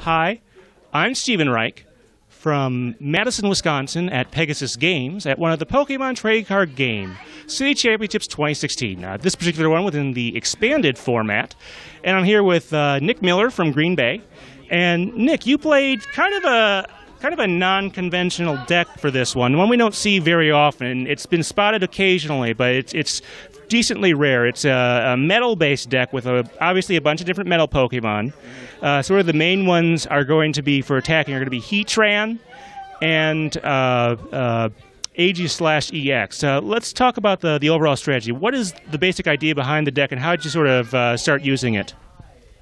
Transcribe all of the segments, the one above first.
Hi, I'm Stephen Reich from Madison, Wisconsin at Pegasus Games at one of the Pokemon Trading Card Game City Championships 2016. This particular one within the expanded format. And I'm here with Nick Miller from Green Bay. And Nick, you played kind of a non-conventional deck for this one we don't see very often. It's been spotted occasionally, but it's decently rare. It's a metal-based deck with obviously a bunch of different metal Pokemon. Sort of the main ones are going to be for attacking are going to be Heatran and Aegis/EX. Let's talk about the overall strategy. What is the basic idea behind the deck, and how did you sort of start using it?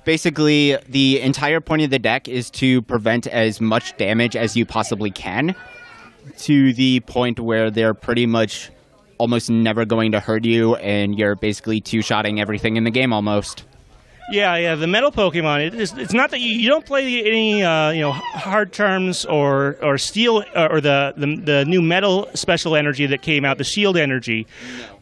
Basically, the entire point of the deck is to prevent as much damage as you possibly can, to the point where they're pretty much almost never going to hurt you, and you're basically two-shotting everything in the game almost. Yeah, the metal Pokemon, it's not that you don't play any hard charms or steel or the new metal special energy that came out, the shield energy.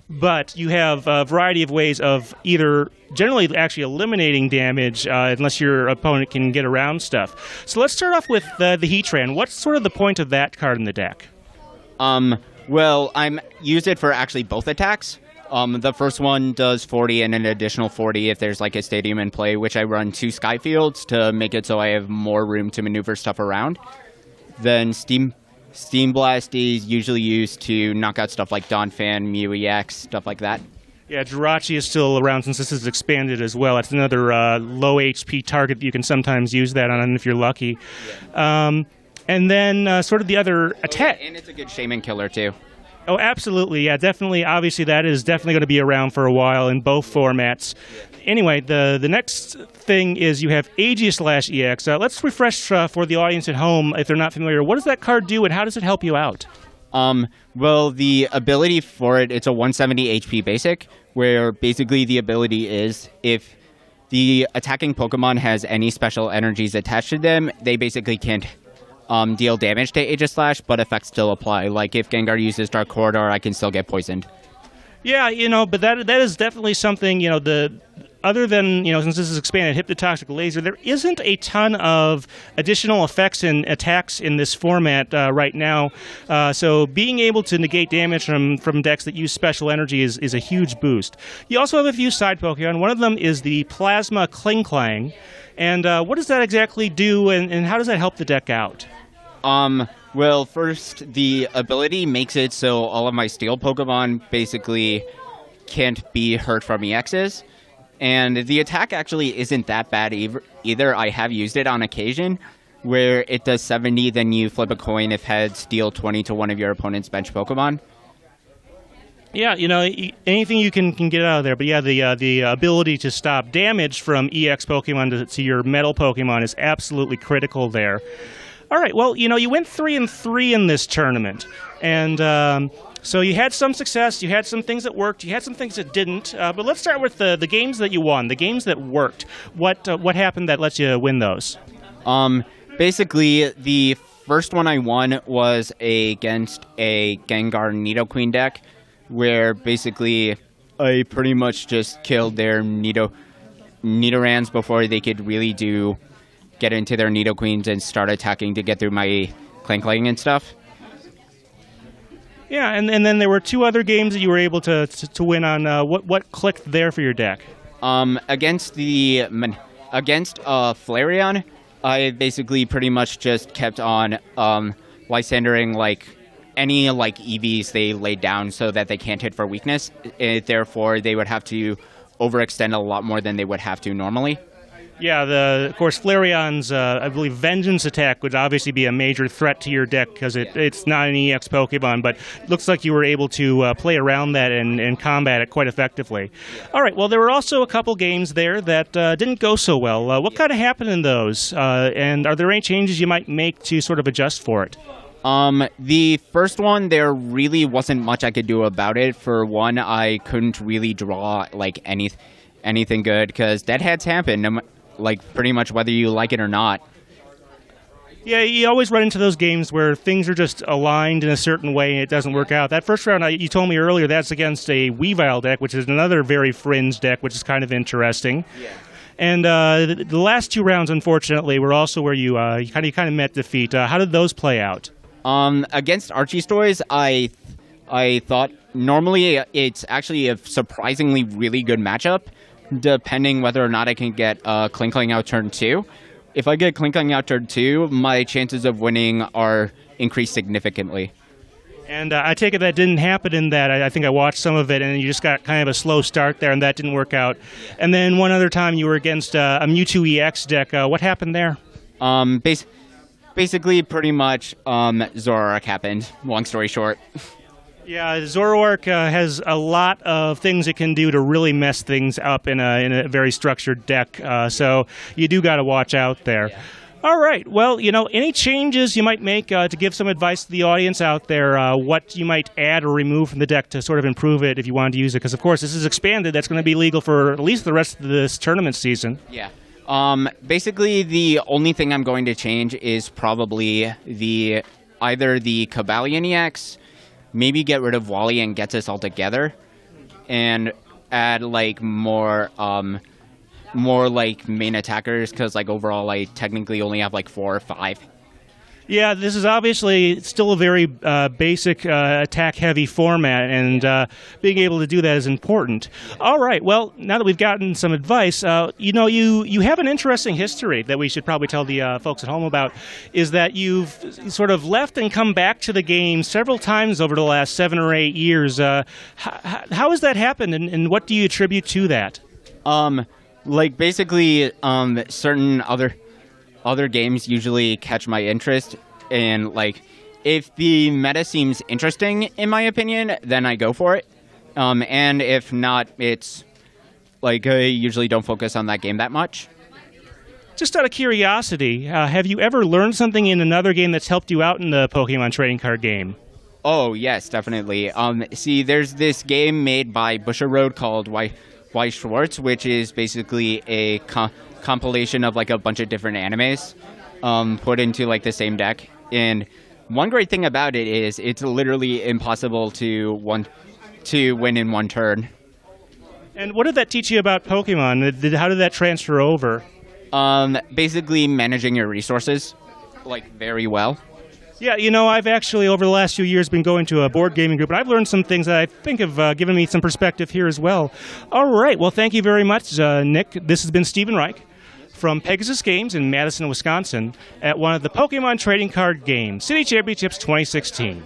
But you have a variety of ways of either generally actually eliminating damage unless your opponent can get around stuff. So let's start off with the Heatran. What's sort of the point of that card in the deck? Well, I'm use it for actually both attacks. The first one does 40 and an additional 40 if there's like a stadium in play, which I run 2 Skyfields to make it so I have more room to maneuver stuff around. Then Steam Blast is usually used to knock out stuff like Donphan, Mew EX, stuff like that. Yeah, Jirachi is still around since this is expanded as well. It's another low HP target that you can sometimes use that on if you're lucky. Yeah. And then sort of the other attack. And it's a good Shaman killer, too. Oh, absolutely. Yeah, definitely. Obviously, that is definitely going to be around for a while in both formats. Anyway, the next thing is you have Aegis/EX. Let's refresh for the audience at home, if they're not familiar. What does that card do, and how does it help you out? Well, the ability for it's a 170 HP basic, where basically the ability is if the attacking Pokemon has any special energies attached to them, they basically can't deal damage to Aegis/, but effects still apply. Like if Gengar uses Dark Corridor, I can still get poisoned. Yeah, but that is definitely something, other than, since this is expanded, Hypnotoxic Laser, there isn't a ton of additional effects and attacks in this format right now. So being able to negate damage from decks that use special energy is a huge boost. You also have a few side Pokemon. One of them is the Plasma Klinklang. And what does that exactly do, and how does that help the deck out? Well, first, the ability makes it so all of my Steel Pokemon basically can't be hurt from EXs. And the attack actually isn't that bad either. I have used it on occasion, where it does 70, then you flip a coin if heads, deal 20 to one of your opponent's bench Pokemon. Yeah, anything you can get out of there. But yeah, the ability to stop damage from EX Pokemon to your metal Pokemon is absolutely critical there. All right, well, you went 3-3 in this tournament, and so you had some success, you had some things that worked, you had some things that didn't. But let's start with the games that you won, the games that worked. What happened that lets you win those? Basically, the first one I won was against a Gengar Nidoqueen deck, where basically I pretty much just killed their Nidorans before they could really get into their Nidoqueens and start attacking to get through my Klinklang and stuff. Yeah, and then there were 2 other games that you were able to win on. What clicked there for your deck? Against Flareon, I basically pretty much just kept on Lysandering any EVs they laid down so that they can't hit for weakness. Therefore, they would have to overextend a lot more than they would have to normally. Yeah, of course, Flareon's, I believe, Vengeance attack would obviously be a major threat to your deck because it's not an EX Pokemon, but it looks like you were able to play around that and combat it quite effectively. All right, well, there were also a couple games there that didn't go so well. What kind of happened in those, and are there any changes you might make to sort of adjust for it? The first one, there really wasn't much I could do about it. For one, I couldn't really draw, anything good, because deadheads happen, pretty much whether you like it or not. Yeah, you always run into those games where things are just aligned in a certain way and it doesn't work out. That first round, you told me earlier, that's against a Weavile deck, which is another very fringe deck, which is kind of interesting. Yeah. And the last two rounds, unfortunately, were also where you kind of met defeat. How did those play out? Against Archie Stories, I thought normally it's actually a surprisingly really good matchup, depending whether or not I can get Klinkling out turn 2. If I get Klinkling out turn 2, my chances of winning are increased significantly. And I take it that didn't happen in that. I think I watched some of it, and you just got kind of a slow start there, and that didn't work out. And then one other time you were against a Mewtwo EX deck. What happened there? Basically, pretty much, Zoroark happened, long story short. Yeah, Zoroark has a lot of things it can do to really mess things up in a very structured deck, so you do got to watch out there. Yeah. All right, well, any changes you might make to give some advice to the audience out there, what you might add or remove from the deck to sort of improve it if you wanted to use it, because, of course, this is expanded. That's going to be legal for at least the rest of this tournament season. Yeah. Basically, the only thing I'm going to change is probably either the Cobalion EX, maybe get rid of Wally and Gets Us all together, and add like more like main attackers, because like overall I technically only have like 4 or 5. Yeah, this is obviously still a very basic attack-heavy format, and being able to do that is important. All right, well, now that we've gotten some advice, you have an interesting history that we should probably tell the folks at home about, is that you've sort of left and come back to the game several times over the last 7 or 8 years. How has that happened, and what do you attribute to that? Like basically, certain other games usually catch my interest, and like if the meta seems interesting in my opinion, then I go for it, and if not, it's like I usually don't focus on that game that much. Just out of curiosity, have you ever learned something in another game that's helped you out in the Pokemon trading card game? Oh yes, definitely. See, there's this game made by Bushiroad called Y Schwartz, which is basically a compilation of like a bunch of different animes put into like the same deck. And one great thing about it is it's literally impossible to win in one turn. And what did that teach you about Pokemon? How did that transfer over? Basically managing your resources like very well. Yeah, I've actually, over the last few years, been going to a board gaming group, and I've learned some things that I think have given me some perspective here as well. All right, well, thank you very much, Nick. This has been Stephen Reich from Pegasus Games in Madison, Wisconsin, at one of the Pokemon Trading Card Games, City Championships 2016.